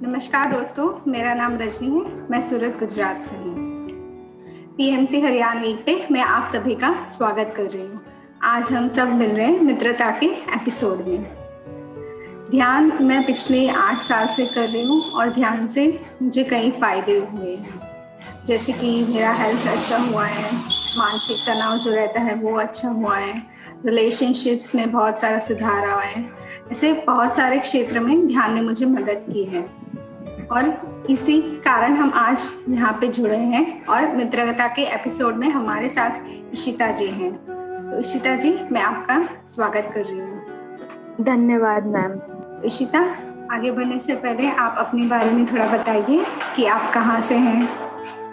नमस्कार दोस्तों, मेरा नाम रजनी है। मैं सूरत, गुजरात से हूँ। पीएमसी हरियाणा वीक पे मैं आप सभी का स्वागत कर रही हूँ। आज हम सब मिल रहे हैं मित्रता के एपिसोड में। ध्यान मैं पिछले 8 साल से कर रही हूँ और ध्यान से मुझे कई फायदे हुए हैं, जैसे कि मेरा हेल्थ अच्छा हुआ है, मानसिक तनाव जो रहता है वो अच्छा हुआ है, रिलेशनशिप्स में बहुत सारा सुधार आया है। ऐसे बहुत सारे क्षेत्र में ध्यान ने मुझे मदद की है और इसी कारण हम आज यहाँ पे जुड़े हैं और मित्रता के एपिसोड में हमारे साथ इशिता जी हैं। तो इशिता जी, मैं आपका स्वागत कर रही हूँ। धन्यवाद मैम। इशिता, आगे बढ़ने से पहले आप अपने बारे में थोड़ा बताइए कि आप कहाँ से हैं,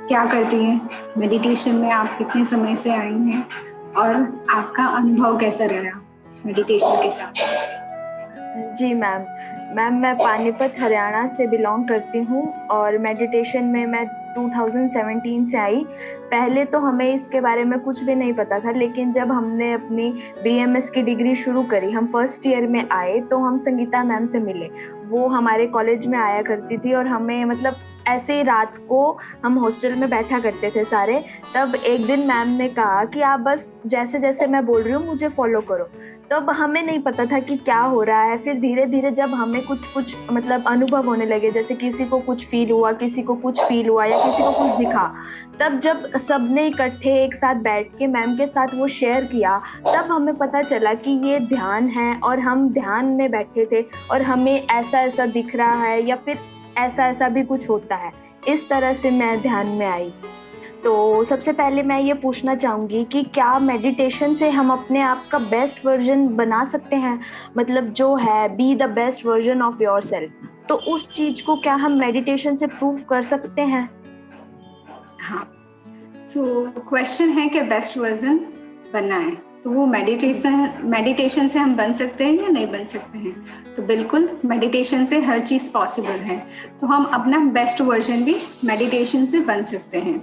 क्या करती हैं, मेडिटेशन में आप कितने समय से आई हैं और आपका अनुभव कैसा रहा मेडिटेशन के साथ। जी मैम, मैं पानीपत हरियाणा से बिलोंग करती हूँ और मेडिटेशन में मैं 2017 से आई। पहले तो हमें इसके बारे में कुछ भी नहीं पता था, लेकिन जब हमने अपनी बीएमएस की डिग्री शुरू करी, हम फर्स्ट ईयर में आए तो हम संगीता मैम से मिले। वो हमारे कॉलेज में आया करती थी और हमें मतलब ऐसे ही रात को हम हॉस्टल में बैठा करते थे सारे। तब एक दिन मैम ने कहा कि आप बस जैसे जैसे मैं बोल रही हूँ मुझे फॉलो करो। तब हमें नहीं पता था कि क्या हो रहा है। फिर धीरे धीरे जब हमें कुछ मतलब अनुभव होने लगे, जैसे किसी को कुछ फील हुआ, किसी को कुछ फील हुआ या किसी को कुछ दिखा, तब जब सबने इकट्ठे एक साथ बैठ के मैम के साथ वो शेयर किया, तब हमें पता चला कि ये ध्यान है और हम ध्यान में बैठे थे और हमें ऐसा ऐसा दिख रहा है या फिर ऐसा ऐसा भी कुछ होता है। इस तरह से मैं ध्यान में आई। तो सबसे पहले मैं ये पूछना चाहूँगी कि क्या मेडिटेशन से हम अपने आप का बेस्ट वर्जन बना सकते हैं? मतलब जो है be the best version of your self, तो उस चीज को क्या हम मेडिटेशन से प्रूव कर सकते हैं? हाँ, सो क्वेश्चन है कि बेस्ट वर्जन बनना है तो वो मेडिटेशन से हम बन सकते हैं या नहीं बन सकते हैं। तो बिल्कुल, मेडिटेशन से हर चीज़ पॉसिबल है। तो हम अपना बेस्ट वर्जन भी मेडिटेशन से बन सकते हैं।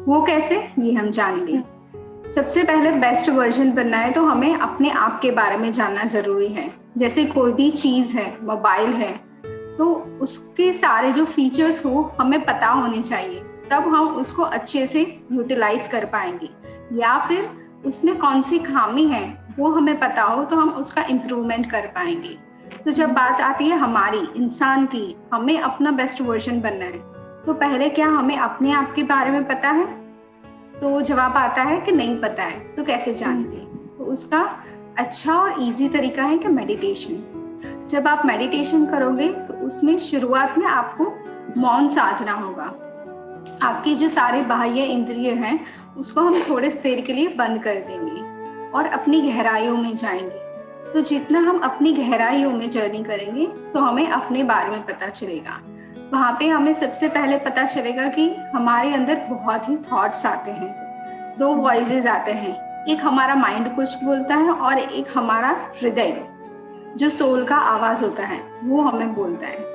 वो कैसे, ये हम जानेंगे। सबसे पहले बेस्ट वर्जन बनना है तो हमें अपने आप के बारे में जानना ज़रूरी है। जैसे कोई भी चीज़ है, मोबाइल है, तो उसके सारे जो फीचर्स हो हमें पता होने चाहिए, तब हम उसको अच्छे से यूटिलाइज कर पाएंगे। या फिर उसमें कौन सी खामी है वो हमें पता हो तो हम उसका इम्प्रूवमेंट कर पाएंगे। तो जब बात आती है हमारी इंसान की, हमें अपना बेस्ट वर्जन बनना है, तो पहले क्या हमें अपने आप के बारे में पता है? तो जवाब आता है कि नहीं पता है। तो कैसे जानेंगे? तो उसका अच्छा और इजी तरीका है कि मेडिटेशन। जब आप मेडिटेशन करोगे तो उसमें शुरुआत में आपको मौन साधना होगा। आपकी जो सारे बाह्य इंद्रिय हैं उसको हम थोड़े देर के लिए बंद कर देंगे और अपनी गहराइयों में जाएंगे। तो जितना हम अपनी गहराइयों में जर्नी करेंगे तो हमें अपने बारे में पता चलेगा। वहाँ पे हमें सबसे पहले पता चलेगा कि हमारे अंदर बहुत ही थॉट्स आते हैं। 2 वॉइसेस आते हैं, एक हमारा माइंड कुछ बोलता है और एक हमारा हृदय, जो सोल का आवाज होता है, वो हमें बोलता है।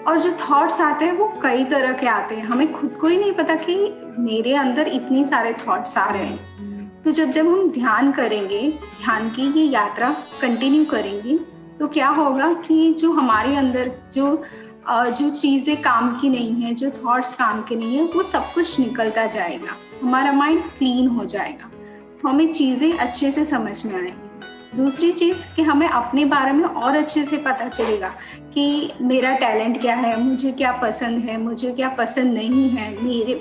और जो थॉट्स आते हैं वो कई तरह के आते हैं, हमें खुद को ही नहीं पता कि मेरे अंदर इतनी सारे थॉट्स आ रहे हैं। तो जब हम ध्यान करेंगे, ध्यान की ये यात्रा कंटिन्यू करेंगे, तो क्या होगा कि जो हमारे अंदर जो चीज़ें काम की नहीं है, जो थॉट्स काम के नहीं है, वो सब कुछ निकलता जाएगा। हमारा माइंड क्लीन हो जाएगा, हमें चीज़ें अच्छे से समझ में आएंगी। दूसरी चीज़ कि हमें अपने बारे में और अच्छे से पता चलेगा कि मेरा टैलेंट क्या है, मुझे क्या पसंद है, मुझे क्या पसंद नहीं है,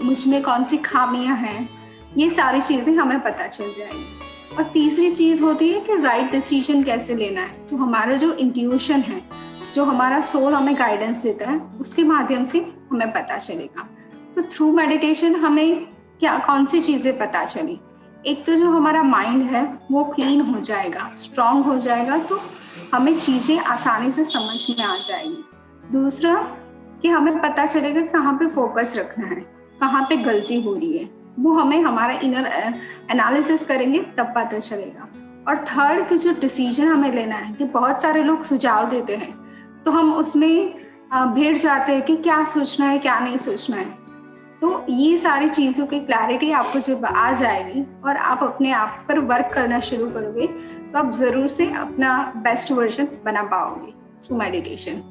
मुझ में कौन सी खामियां हैं, ये सारी चीज़ें हमें पता चल जाएंगी। और तीसरी चीज़ होती है कि राइट डिसीजन कैसे लेना है। तो हमारा जो इंट्यूशन है, जो हमारा सोल हमें गाइडेंस देता है, उसके माध्यम से हमें पता चलेगा। तो थ्रू मेडिटेशन हमें कौन सी चीज़ें पता चली? एक तो जो हमारा माइंड है वो क्लीन हो जाएगा, स्ट्रांग हो जाएगा, तो हमें चीज़ें आसानी से समझ में आ जाएगी। दूसरा कि हमें पता चलेगा कहाँ पे फोकस रखना है, कहाँ पे गलती हो रही है, वो हमें हमारा इनर एनालिसिस करेंगे तब पता चलेगा। और थर्ड कि जो डिसीजन हमें लेना है, कि बहुत सारे लोग सुझाव देते हैं तो हम उसमें भिड़ जाते हैं कि क्या सोचना है क्या नहीं सोचना है। तो ये सारी चीज़ों की क्लैरिटी आपको जब आ जाएगी और आप अपने आप पर वर्क करना शुरू करोगे, तो आप ज़रूर से अपना बेस्ट वर्जन बना पाओगे through meditation.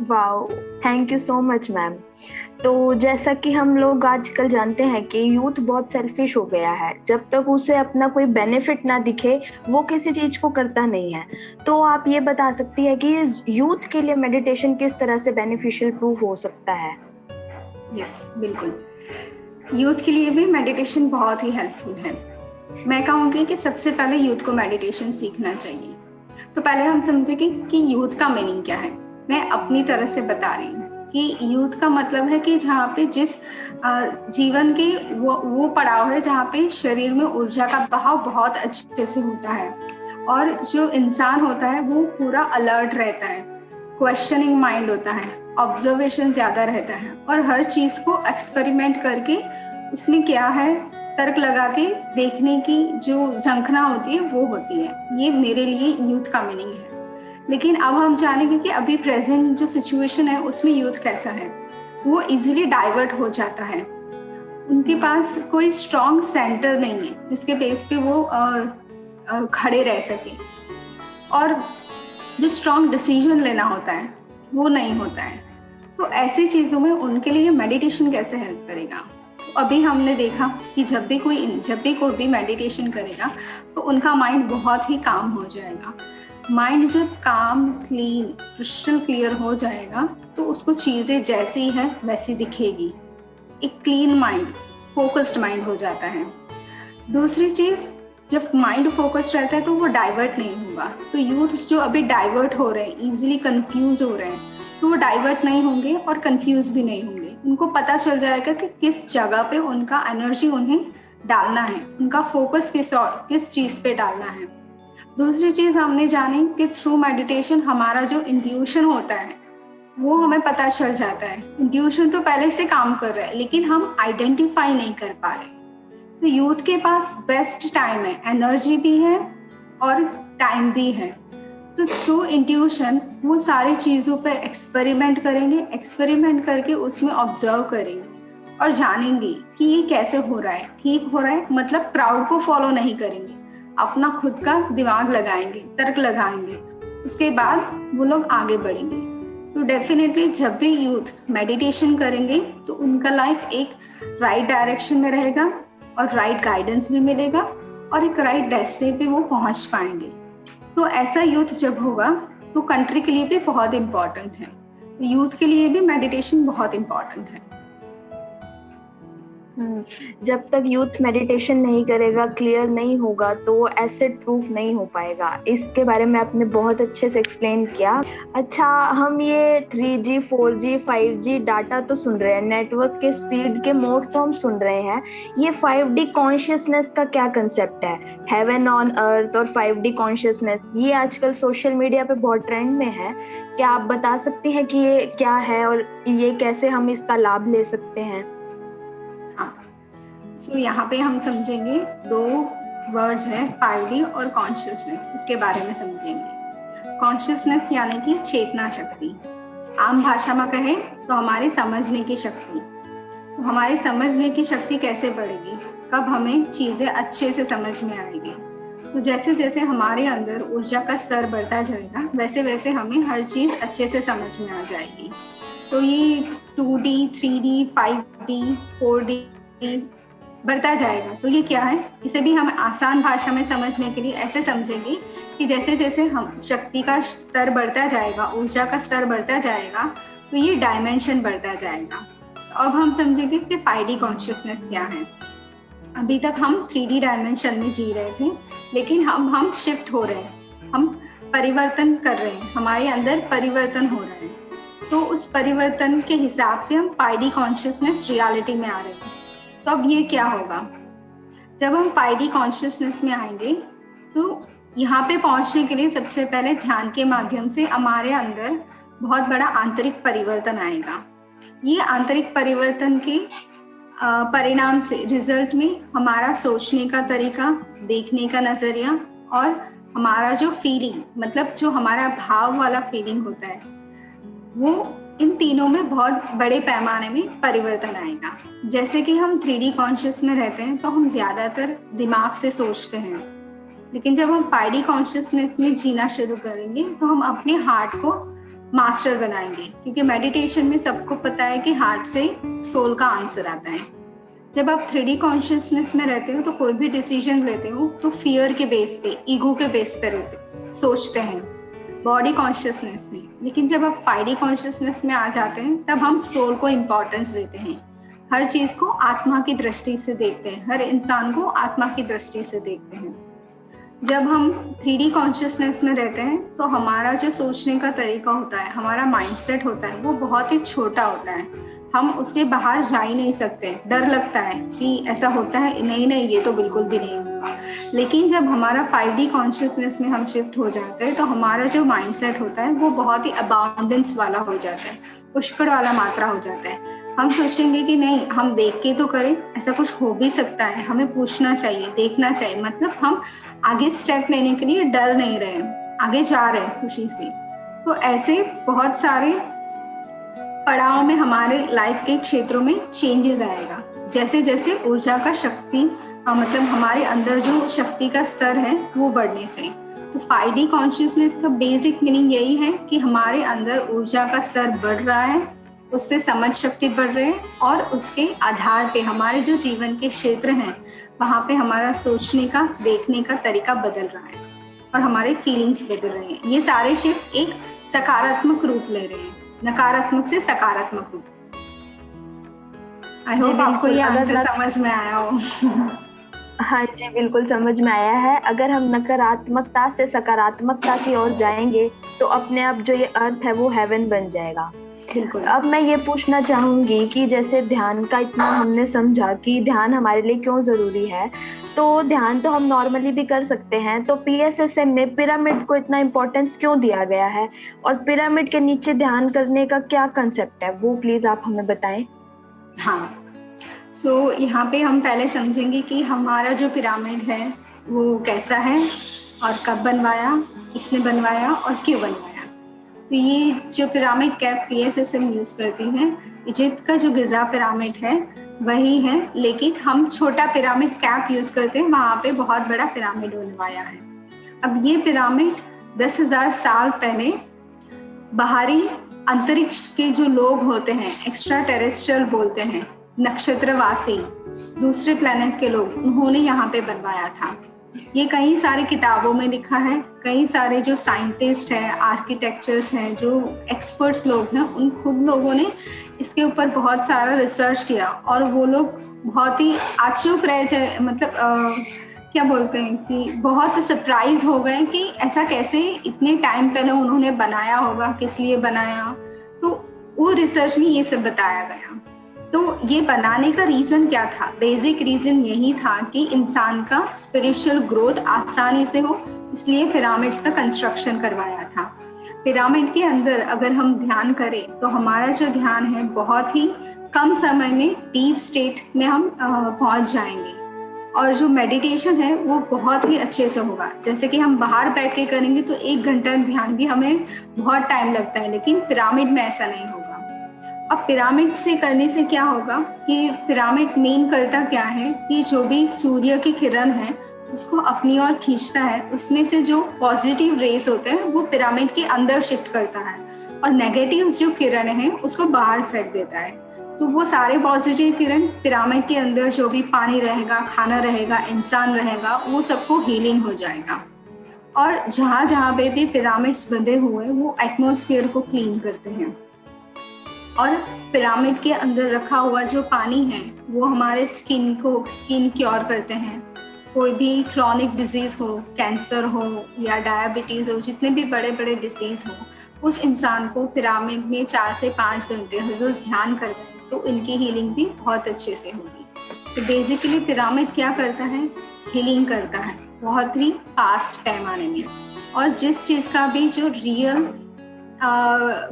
Wow, thank you so much ma'am. तो जैसा कि हम लोग आजकल जानते हैं कि यूथ बहुत सेल्फिश हो गया है, जब तक उसे अपना कोई बेनिफिट ना दिखे वो किसी चीज को करता नहीं है। तो आप ये बता सकती है कि यूथ के लिए मेडिटेशन किस तरह से बेनिफिशियल प्रूफ हो सकता है? यस, बिल्कुल। यूथ के लिए भी मेडिटेशन बहुत ही हेल्पफुल है। मैं कहूँगी कि सबसे पहले यूथ को मेडिटेशन सीखना चाहिए। तो पहले हम समझेंगे कि यूथ का मीनिंग क्या है। मैं अपनी तरह से बता रही हूँ कि यूथ का मतलब है कि जहाँ पे जिस जीवन के वो पड़ाव है जहाँ पे शरीर में ऊर्जा का बहाव बहुत अच्छे से होता है और जो इंसान होता है वो पूरा अलर्ट रहता है, क्वेश्चनिंग माइंड होता है, ऑब्जर्वेशन ज़्यादा रहता है और हर चीज़ को एक्सपेरिमेंट करके उसमें क्या है तर्क लगा के देखने की जो झंखना होती है वो होती है। ये मेरे लिए यूथ का मीनिंग है। लेकिन अब हम जानेंगे कि अभी प्रेजेंट जो सिचुएशन है उसमें यूथ कैसा है। वो इजीली डाइवर्ट हो जाता है, उनके पास कोई स्ट्रॉन्ग सेंटर नहीं है जिसके बेस पे वो खड़े रह सके और जो स्ट्रॉन्ग डिसीजन लेना होता है वो नहीं होता है। तो ऐसी चीज़ों में उनके लिए मेडिटेशन कैसे हेल्प करेगा। तो अभी हमने देखा कि जब भी कोई भी मेडिटेशन करेगा तो उनका माइंड बहुत ही काम हो जाएगा। माइंड जब काम क्लीन क्रिस्टल क्लियर हो जाएगा तो उसको चीज़ें जैसी है वैसी दिखेगी। एक क्लीन माइंड, फोकस्ड माइंड हो जाता है। दूसरी चीज़, जब माइंड फोकस्ड रहता है तो वो डाइवर्ट नहीं होगा। तो यूथ जो अभी डाइवर्ट हो रहे हैं, इजीली कंफ्यूज हो रहे हैं, तो वो डाइवर्ट नहीं होंगे और कंफ्यूज भी नहीं होंगे। उनको पता चल जाएगा कि किस जगह पे उनका एनर्जी उन्हें डालना है, उनका फोकस किस चीज़ पे डालना है। दूसरी चीज़ हमने जानी कि थ्रू मेडिटेशन हमारा जो इंट्यूशन होता है वो हमें पता चल जाता है। इंट्यूशन तो पहले से काम कर रहा है लेकिन हम आइडेंटिफाई नहीं कर पा रहे। तो यूथ के पास बेस्ट टाइम है, एनर्जी भी है और टाइम भी है। तो थ्रू इंट्यूशन वो सारी चीज़ों पे एक्सपेरिमेंट करेंगे, एक्सपेरिमेंट करके उसमें ऑब्जर्व करेंगे और जानेंगे कि ये कैसे हो रहा है, ठीक हो रहा है। मतलब क्राउड को फॉलो नहीं करेंगे, अपना खुद का दिमाग लगाएंगे, तर्क लगाएंगे, उसके बाद वो लोग आगे बढ़ेंगे। तो डेफिनेटली जब भी यूथ मेडिटेशन करेंगे तो उनका लाइफ एक राइट डायरेक्शन में रहेगा और राइट गाइडेंस भी मिलेगा और एक राइट डेस्टिनी पे वो पहुंच पाएंगे। तो ऐसा यूथ जब होगा तो कंट्री के लिए भी बहुत इम्पोर्टेंट है। तो यूथ के लिए भी मेडिटेशन बहुत इम्पोर्टेंट है। जब तक यूथ मेडिटेशन नहीं करेगा, क्लियर नहीं होगा, तो वो एसेट प्रूफ नहीं हो पाएगा। इसके बारे में आपने बहुत अच्छे से एक्सप्लेन किया। अच्छा, हम ये 3G 4G 5G डाटा तो सुन रहे हैं, नेटवर्क के स्पीड के मोड तो हम सुन रहे हैं। ये 5D कॉन्शियसनेस का क्या कंसेप्ट है? हेवन ऑन अर्थ और 5D कॉन्शियसनेस, ये आजकल सोशल मीडिया पे बहुत ट्रेंड में है। क्या आप बता सकती हैं कि ये क्या है और ये कैसे हम इसका लाभ ले सकते हैं? सो यहाँ पे हम समझेंगे दो वर्ड्स हैं, 5D और कॉन्शियसनेस। इसके बारे में समझेंगे। कॉन्शियसनेस यानी कि चेतना शक्ति, आम भाषा में कहें तो हमारी समझने की शक्ति। तो हमारी समझने की शक्ति कैसे बढ़ेगी, कब हमें चीज़ें अच्छे से समझ में आएगी। तो जैसे जैसे हमारे अंदर ऊर्जा का स्तर बढ़ता जाएगा वैसे वैसे हमें हर चीज़ अच्छे से समझ में आ जाएगी। तो ये 2D 3D 5D 4D बढ़ता जाएगा। तो ये क्या है, इसे भी हम आसान भाषा में समझने के लिए ऐसे समझेंगे कि जैसे जैसे हम शक्ति का स्तर बढ़ता जाएगा, ऊर्जा का स्तर बढ़ता जाएगा, तो ये डायमेंशन बढ़ता जाएगा। तो अब हम समझेंगे कि 5D कॉन्शियसनेस क्या है। अभी तक हम 3D डायमेंशन में जी रहे थे, लेकिन हम शिफ्ट हो रहे हैं, हम परिवर्तन कर रहे हैं, हमारे अंदर परिवर्तन हो रहा है। तो उस परिवर्तन के हिसाब से हम 5D कॉन्शियसनेस रियलिटी में आ रहे हैं। तो अब ये क्या होगा, जब हम 5D कॉन्शियसनेस में आएंगे तो यहाँ पे पहुँचने के लिए सबसे पहले ध्यान के माध्यम से हमारे अंदर बहुत बड़ा आंतरिक परिवर्तन आएगा। ये आंतरिक परिवर्तन के परिणाम से रिजल्ट में हमारा सोचने का तरीका, देखने का नज़रिया और हमारा जो फीलिंग, मतलब जो हमारा भाव वाला फीलिंग होता है, वो इन तीनों में बहुत बड़े पैमाने में परिवर्तन आएगा। जैसे कि हम 3D कॉन्शियस में रहते हैं तो हम ज़्यादातर दिमाग से सोचते हैं, लेकिन जब हम 5D कॉन्शियसनेस में जीना शुरू करेंगे तो हम अपने हार्ट को मास्टर बनाएंगे, क्योंकि मेडिटेशन में सबको पता है कि हार्ट से सोल का आंसर आता है। जब आप 3D कॉन्शियसनेस में रहते हो तो कोई भी डिसीजन लेते हो तो फियर के बेस पे, ईगो के बेस पे सोचते हैं, बॉडी कॉन्शियसनेस में। लेकिन जब आप 5D कॉन्शियसनेस में आ जाते हैं तब हम सोल को इम्पोर्टेंस देते हैं, हर चीज को आत्मा की दृष्टि से देखते हैं, हर इंसान को आत्मा की दृष्टि से देखते हैं। जब हम 3D कॉन्शियसनेस में रहते हैं तो हमारा जो सोचने का तरीका होता है, हमारा माइंडसेट होता है, वो बहुत ही छोटा होता है। हम उसके बाहर जा ही नहीं सकते, डर लगता है कि ऐसा होता है, नहीं नहीं ये तो बिल्कुल भी नहीं होगा। लेकिन जब हमारा 5D कॉन्शियसनेस में हम शिफ्ट हो जाते हैं तो हमारा जो माइंडसेट होता है वो बहुत ही अबाउंडेंस वाला हो जाता है, पुष्कड़ वाला मात्रा हो जाता है। हम सोचेंगे कि नहीं, हम देख के तो करें, ऐसा कुछ हो भी सकता है, हमें पूछना चाहिए, देखना चाहिए। मतलब हम आगे स्टेप लेने के लिए डर नहीं रहे, आगे जा रहे हैं खुशी से। तो ऐसे बहुत सारे पड़ाव में हमारे लाइफ के क्षेत्रों में चेंजेस आएगा, जैसे जैसे ऊर्जा का शक्ति मतलब हमारे अंदर जो शक्ति का स्तर है वो बढ़ने से। तो 5D कॉन्शियसनेस का बेसिक मीनिंग यही है कि हमारे अंदर ऊर्जा का स्तर बढ़ रहा है, उससे समझ शक्ति बढ़ रही है, और उसके आधार पे हमारे जो जीवन के क्षेत्र हैं वहाँ पे हमारा सोचने का, देखने का तरीका बदल रहा है और हमारे फीलिंग्स बदल रहे हैं। ये सारे शिफ्ट एक सकारात्मक रूप ले रहे हैं, नकारात्मक से सकारात्मक रूप। आई होप आपको ये आंसर समझ में आया हो। हाँ जी, बिल्कुल समझ में आया है। अगर हम नकारात्मकता से सकारात्मकता की ओर जाएंगे तो अपने आप जो ये अर्थ है वो हेवन बन जाएगा। बिल्कुल। अब मैं ये पूछना चाहूंगी कि जैसे ध्यान का इतना हमने समझा कि ध्यान हमारे लिए क्यों जरूरी है, तो ध्यान तो हम नॉर्मली भी कर सकते हैं, तो PSSM में पिरामिड को इतना इम्पोर्टेंस क्यों दिया गया है और पिरामिड के नीचे ध्यान करने का क्या कंसेप्ट है, वो प्लीज आप हमें बताएं। हाँ, सो यहाँ पे हम पहले समझेंगे कि हमारा जो पिरामिड है वो कैसा है और कब बनवाया, किसने बनवाया और क्यों बनवाया। तो ये जो पिरामिड कैप PSSM यूज करती है, इजिप्ट का जो गिजा पिरामिड है वही है, लेकिन हम छोटा पिरामिड कैप यूज करते हैं, वहाँ पे बहुत बड़ा पिरामिड बनवाया है। अब ये पिरामिड 10,000 साल पहले बाहरी अंतरिक्ष के जो लोग होते हैं, एक्स्ट्रा टेरेस्ट्रियल बोलते हैं, नक्षत्रवासी, दूसरे प्लेनेट के लोग, उन्होंने यहाँ पे बनवाया था। ये कई सारे किताबों में लिखा है, कई सारे जो साइंटिस्ट हैं, आर्किटेक्चर्स हैं, जो एक्सपर्ट्स लोग हैं, उन खुद लोगों ने इसके ऊपर बहुत सारा रिसर्च किया और वो लोग बहुत ही आश्चर्य रह जाए, मतलब क्या बोलते हैं कि बहुत सरप्राइज हो गए कि ऐसा कैसे इतने टाइम पहले उन्होंने बनाया होगा, किस लिए बनाया। तो वो रिसर्च में ये सब बताया गया। तो ये बनाने का रीजन क्या था? बेसिक रीजन यही था कि इंसान का स्पिरिचुअल ग्रोथ आसानी से हो, इसलिए पिरामिड्स का कंस्ट्रक्शन करवाया था। पिरामिड के अंदर अगर हम ध्यान करें तो हमारा जो ध्यान है बहुत ही कम समय में डीप स्टेट में हम पहुंच जाएंगे, और जो मेडिटेशन है वो बहुत ही अच्छे से होगा। जैसे कि हम बाहर बैठ के करेंगे तो 1 घंटा ध्यान भी हमें बहुत टाइम लगता है, लेकिन पिरामिड में ऐसा नहीं होगा। अब पिरामिड से करने से क्या होगा कि पिरामिड मेन करता क्या है कि जो भी सूर्य की किरण है उसको अपनी ओर खींचता है, उसमें से जो पॉजिटिव रेस होते हैं वो पिरामिड के अंदर शिफ्ट करता है, और नेगेटिव जो किरण है उसको बाहर फेंक देता है। तो वो सारे पॉजिटिव किरण पिरामिड के अंदर जो भी पानी रहेगा, खाना रहेगा, इंसान रहेगा, वो सबको हीलिंग हो जाएगा। और जहाँ जहाँ पे भी पिरामिड्स बंधे हुए वो एटमॉस्फेयर को क्लीन करते हैं, और पिरामिड के अंदर रखा हुआ जो पानी है वो हमारे स्किन क्योर करते हैं। कोई भी क्रॉनिक डिजीज हो, कैंसर हो या डायबिटीज हो, जितने भी बड़े बड़े डिजीज हो, उस इंसान को पिरामिड में 4 से 5 घंटे हर रोज ध्यान करते हैं तो इनकी हीलिंग भी बहुत अच्छे से होगी। तो बेसिकली पिरामिड क्या करता है? हीलिंग करता है बहुत ही फास्ट पैमाने में, और जिस चीज़ का भी जो रियल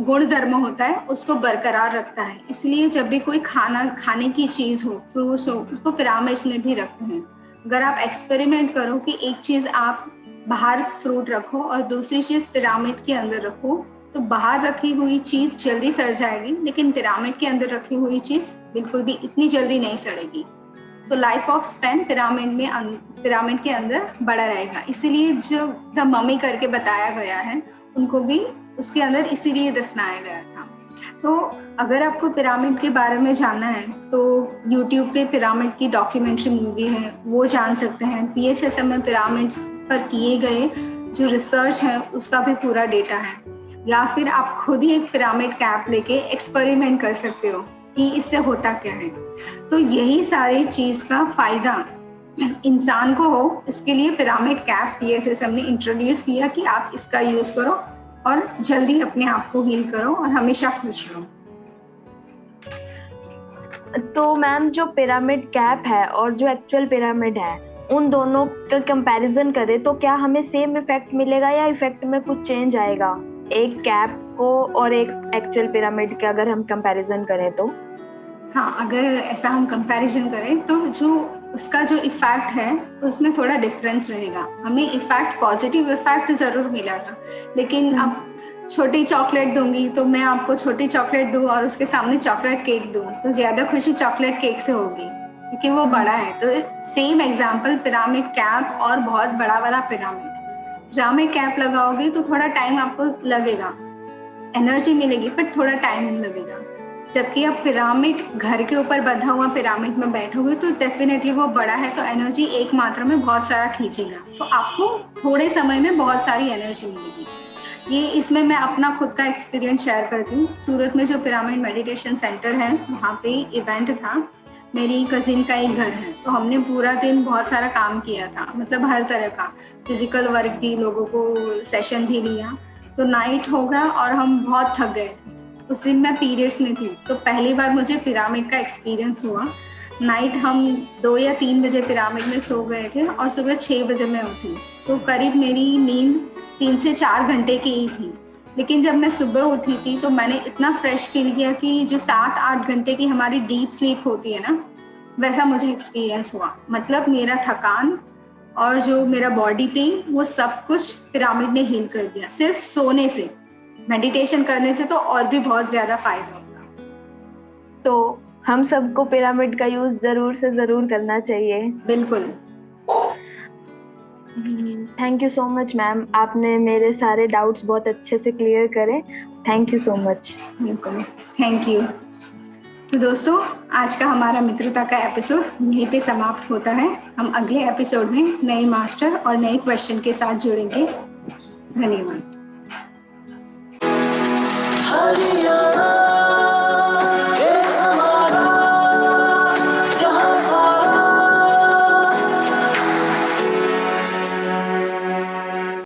गुण धर्म होता है उसको बरकरार रखता है। इसलिए जब भी कोई खाने की चीज़ हो, फ्रूट्स हो, उसको पिरामिड्स में भी रखते हैं। अगर आप एक्सपेरिमेंट करो कि एक चीज़ आप बाहर फ्रूट रखो और दूसरी चीज़ पिरामिड के अंदर रखो, तो बाहर रखी हुई चीज़ जल्दी सड़ जाएगी, लेकिन पिरामिड के अंदर रखी हुई चीज़ बिल्कुल भी इतनी जल्दी नहीं सड़ेगी। तो लाइफ ऑफ स्पैन पिरामिड के अंदर बड़ा रहेगा। इसीलिए जो द मम्मी करके बताया गया है उनको भी उसके अंदर इसीलिए दफनाया गया था। तो अगर आपको पिरामिड के बारे में जानना है तो यूट्यूब पे पिरामिड की डॉक्यूमेंट्री मूवी है, वो जान सकते हैं। PHSM में पिरामिड्स पर किए गए जो रिसर्च है उसका भी पूरा डेटा है। या फिर आप खुद ही एक पिरामिड कैप लेके एक्सपेरिमेंट कर सकते हो कि इससे होता क्या है। तो यही सारी चीज़ का फायदा इंसान को हो, इसके लिए पिरामिड कैप PHSM ने इंट्रोड्यूस किया कि आप इसका यूज करो और जल्दी अपने आप को हील करो और हमेशा खुश रहो। तो मैम जो पिरामिड कैप है और जो एक्चुअल पिरामिड है, उन दोनों का कंपैरिजन करें तो क्या हमें सेम इफेक्ट मिलेगा या इफेक्ट में कुछ चेंज आएगा एक कैप को और एक एक्चुअल पिरामिड के, अगर हम कंपैरिजन करें तो? हाँ, अगर ऐसा हम कंपैरिजन करें तो जो उसका जो इफेक्ट है उसमें थोड़ा डिफरेंस रहेगा। हमें इफेक्ट, पॉजिटिव इफेक्ट जरूर मिलेगा, लेकिन अब छोटी चॉकलेट दूंगी तो मैं आपको छोटी चॉकलेट दूं और उसके सामने चॉकलेट केक दूं तो ज्यादा खुशी चॉकलेट केक से होगी क्योंकि वो बड़ा है। तो सेम एग्जांपल पिरामिड कैप और बहुत बड़ा वाला पिरामिड कैप लगाओगे तो थोड़ा टाइम आपको लगेगा, एनर्जी मिलेगी पर थोड़ा टाइम लगेगा। जबकि अब पिरामिड घर के ऊपर बंधा हुआ पिरामिड में बैठोगे तो डेफिनेटली वो बड़ा है तो एनर्जी एक मात्रा में बहुत सारा खींचेगा, तो आपको थोड़े समय में बहुत सारी एनर्जी मिलेगी। ये इसमें मैं अपना खुद का एक्सपीरियंस शेयर करती हूँ। सूरत में जो पिरामिड मेडिटेशन सेंटर है वहाँ पे इवेंट था, मेरी कजिन का एक घर है, तो हमने पूरा दिन बहुत सारा काम किया था, मतलब हर तरह का फिजिकल वर्क भी, लोगों को सेशन भी लिया। तो नाइट हो गया और हम बहुत थक गए थे। उस दिन मैं पीरियड्स में थी, तो पहली बार मुझे पिरामिड का एक्सपीरियंस हुआ। नाइट हम 2 या 3 बजे पिरामिड में सो गए थे और सुबह 6 बजे मैं उठी। सो करीब मेरी नींद 3 से 4 घंटे की ही थी, लेकिन जब मैं सुबह उठी थी तो मैंने इतना फ्रेश फील किया कि जो 7-8 घंटे की हमारी डीप स्लीप होती है ना, वैसा मुझे एक्सपीरियंस हुआ। मतलब मेरा थकान और जो मेरा बॉडी पेन, वो सब कुछ पिरामिड ने हील कर दिया, सिर्फ सोने से। मेडिटेशन करने से तो और भी बहुत ज्यादा फायदा होगा। तो हम सबको पिरामिड का यूज जरूर से जरूर करना चाहिए। बिल्कुल। Thank you so much ma'am, आपने मेरे सारे डाउट्स बहुत अच्छे से क्लियर करे। Thank you so much. बिल्कुल, थैंक यू। तो दोस्तों, आज का हमारा मित्रता का एपिसोड यहीं पे समाप्त होता है। हम अगले एपिसोड में नए मास्टर और नए क्वेश्चन के साथ जुड़ेंगे। धन्यवाद।